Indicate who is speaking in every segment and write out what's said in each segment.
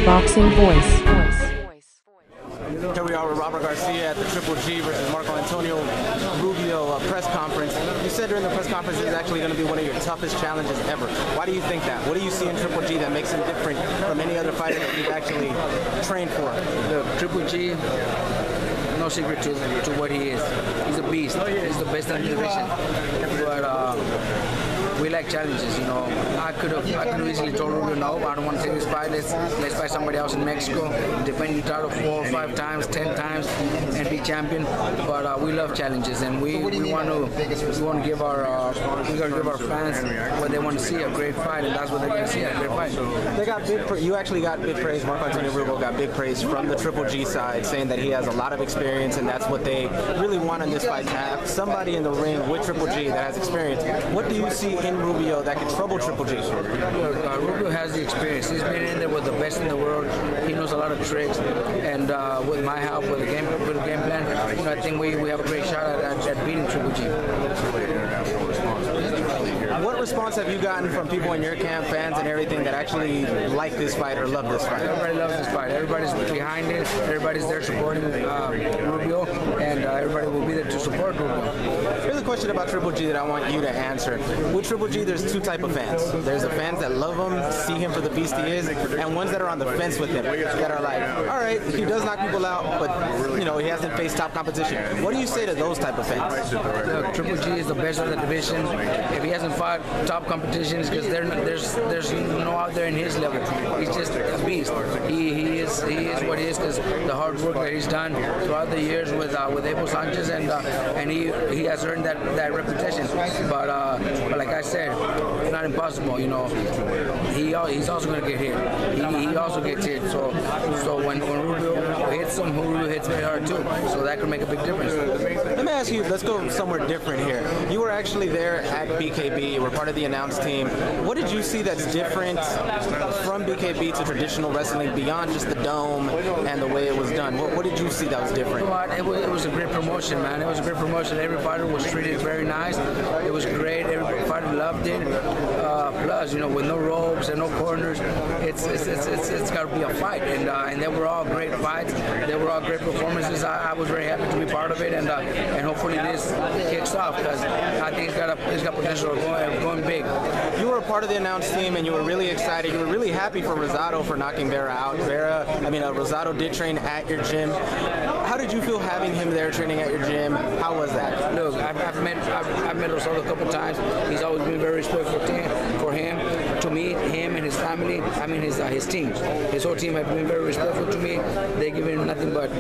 Speaker 1: Boxing Voice.
Speaker 2: Here we are with Robert Garcia at the Triple G versus Marco Antonio Rubio press conference. You said during the press conference this is actually going to be one of your toughest challenges ever. Why do you think that? What do you see in Triple G that makes him different from any other fighter that you've actually trained for?
Speaker 3: Look, Triple G, no secret to what he is. He's a beast. He's the best in the division. But we like challenges, you know. I could have easily told Rubio, no, I don't want to take this fight. Let's fight somebody else in Mexico, defend your title 4 or 5 times, 10 times, and be champion. But we love challenges, and we want to give our fans what they want to see, a great fight, and that's what they're going to see, a great fight.
Speaker 2: They got you actually got big praise. Marco Antonio Rubio got big praise from the Triple G side, saying that he has a lot of experience, and that's what they really want in this fight, to have somebody in the ring with Triple G that has experience. What do you see in Rubio that can trouble Triple G?
Speaker 3: Rubio has the experience. He's been in there with the best in the world. He knows a lot of tricks, and with my help, with the game plan, you know, I think we have a great shot at beating Triple G.
Speaker 2: What response have you gotten from people in your camp, fans and everything, that actually like this fight or love this fight?
Speaker 3: Everybody loves this fight. Everybody's behind it. Everybody's there supporting Rubio, and everybody will be there to support Rubio.
Speaker 2: Here's a question about Triple G that I want you to answer. With Triple G, there's 2 types of fans. There's the fans that love him, see him for the beast he is, and ones that are on the fence with him, that are like, all right, he does knock people out, but you know, he hasn't faced top competition. What do you say to those type of fans?
Speaker 3: Look, Triple G is the best of the division. If he hasn't fought top competitions, because there's no out there in his level. He's just a beast. He is what he is because the hard work that he's done throughout the years with Abel Sanchez, and he has earned that reputation. But like I said, it's not impossible. You know, he's also going to get hit. He also gets hit. So when Rubio hits him, Rubio hits very hard too. So that could make a big difference.
Speaker 2: Let me ask you. Let's go somewhere different here. You were actually there at BKB. You were part of the announce team. What did you see that's different from BKB to traditional wrestling beyond just the dome and the way it was done? What did you see that was different?
Speaker 3: It was a great promotion, man. It was a great promotion. Every fighter was treated very nice. It was great. Every fighter loved it. Plus, you know, with no ropes and no corners, it's got to be a fight. And they were all great fights. They were all great performances. I was very happy to be part of it, and hopefully this kicks off because I think it's got potential of going big.
Speaker 2: You were a part of the announce team, and you were really excited. You were really happy for Rosado for knocking Vera out. Rosado did train at your gym. How did you feel having him there training at your gym? How was that?
Speaker 3: Look, I've met Rosado a couple times. He's always been very respectful for him, to me, him and his family. I mean his team. His whole team have been very respectful to me. They give him nothing but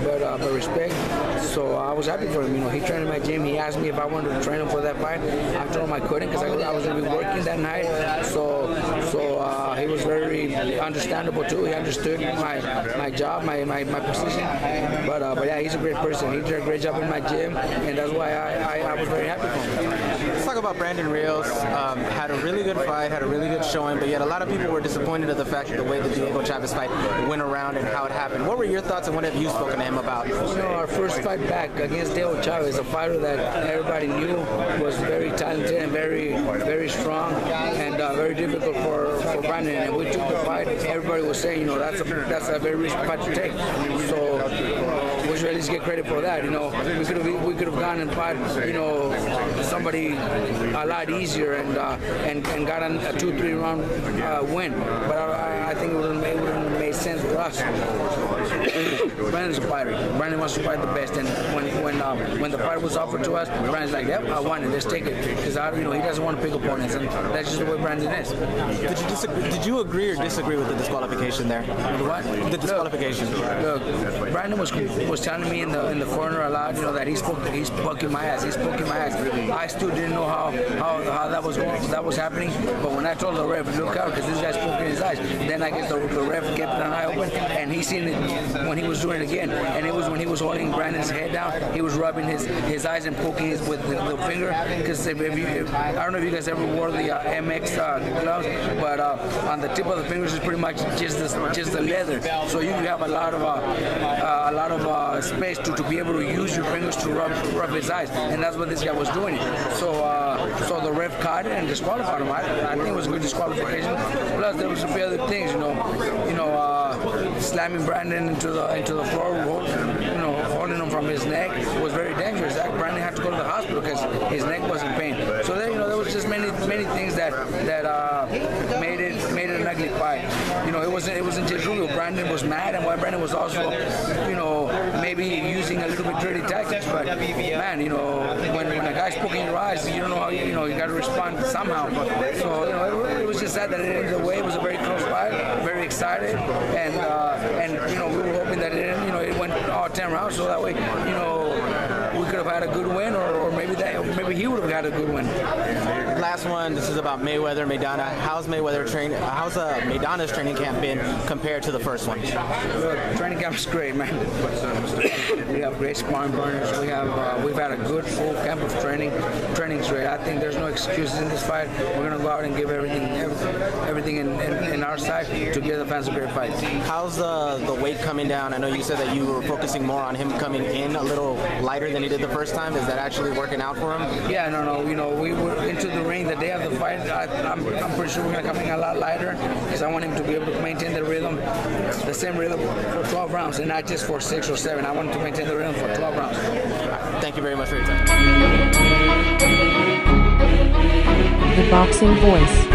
Speaker 3: respect. So I was happy for him. You know, he trained in my gym. He asked me if I wanted to train him for that fight. I told him I couldn't because I was going to be working that night. So he was very understandable too. He understood my job, my position. But yeah, he's a great person. He did a great job in my gym, and that's why I was very happy for him.
Speaker 2: Let's talk about Brandon Rios. Had a really good fight, had a really good showing, but yet a lot of people were disappointed at the fact that the way the Diego Chavez fight went around and how it happened. What were your thoughts, and what have you spoken to him about?
Speaker 3: You know, our first fight back against Diego Chavez, a fighter that everybody knew was very talented and very strong, and very difficult for Brandon. And we took the fight. Everybody was saying, you know, that's a very risky fight to take. So we should at least get credit for that. You know, we could have gone and fought, you know, somebody a lot easier and gotten a 2-3 round win. But I think it would have made sense for us. Brandon's a fighter. Brandon wants to fight the best, and when the fight was offered to us, Brandon's like, "Yep, I want it. Let's take it." Because he doesn't want to pick opponents, and that's just the way Brandon is.
Speaker 2: Did you agree or disagree with the disqualification there?
Speaker 3: With what?
Speaker 2: The disqualification.
Speaker 3: Look, Brandon was telling me in the corner a lot, you know, that he's poking my ass. He's poking my ass. I still didn't know how that was happening. But when I told the ref, look out, because this guy's poking his eyes, then I guess the ref kept an eye open, and he seen it when he was doing it again. And it was when he was holding Brandon's head down, he was rubbing his eyes and poking his with the finger. Because I don't know if you guys ever wore the MX gloves, but on the tip of the fingers is pretty much just the leather. So you have a lot of space to be able to use your fingers to rub his eyes, and that's what this guy was doing. So the ref caught it and disqualified him. I think it was a good disqualification. Plus there was a few other things, slamming Brandon into the floor, holding him from his neck was very dangerous. Brandon had to go to the hospital because his neck was in pain. So there was just many things that made it an ugly fight. It wasn't just Rubio. Brandon was mad, and Brandon was also, maybe using a little bit dirty tactics. But man, when a guy's poking your eyes, you don't know how you got to respond somehow. So it was just sad that it ended the way. It was a very close fight, very excited, and we were hoping that it went all 10 rounds, so that way we could have had a good win, or maybe he would have had a good win.
Speaker 2: Last one. This is about Mayweather, Maidana. How's Maidana's training camp been compared to the first one?
Speaker 3: Look, training camp is great, man. We have great sparring partners. We've had a good full camp of training. Training's great. I think there's no excuses in this fight. We're gonna go out and give everything in our side to give the fans a great fight.
Speaker 2: How's the weight coming down? I know you said that you were focusing more on him coming in a little lighter than he did the first time. Is that actually working out for him?
Speaker 3: Yeah, no. We were into the ring the day of the fight. I'm pretty sure we're gonna come in a lot lighter because I want him to be able to maintain the rhythm, the same rhythm for 12 rounds, and not just for 6 or 7. I want him to maintain the rhythm for 12 rounds.
Speaker 2: Thank you very much for your time.
Speaker 1: The Boxing Voice.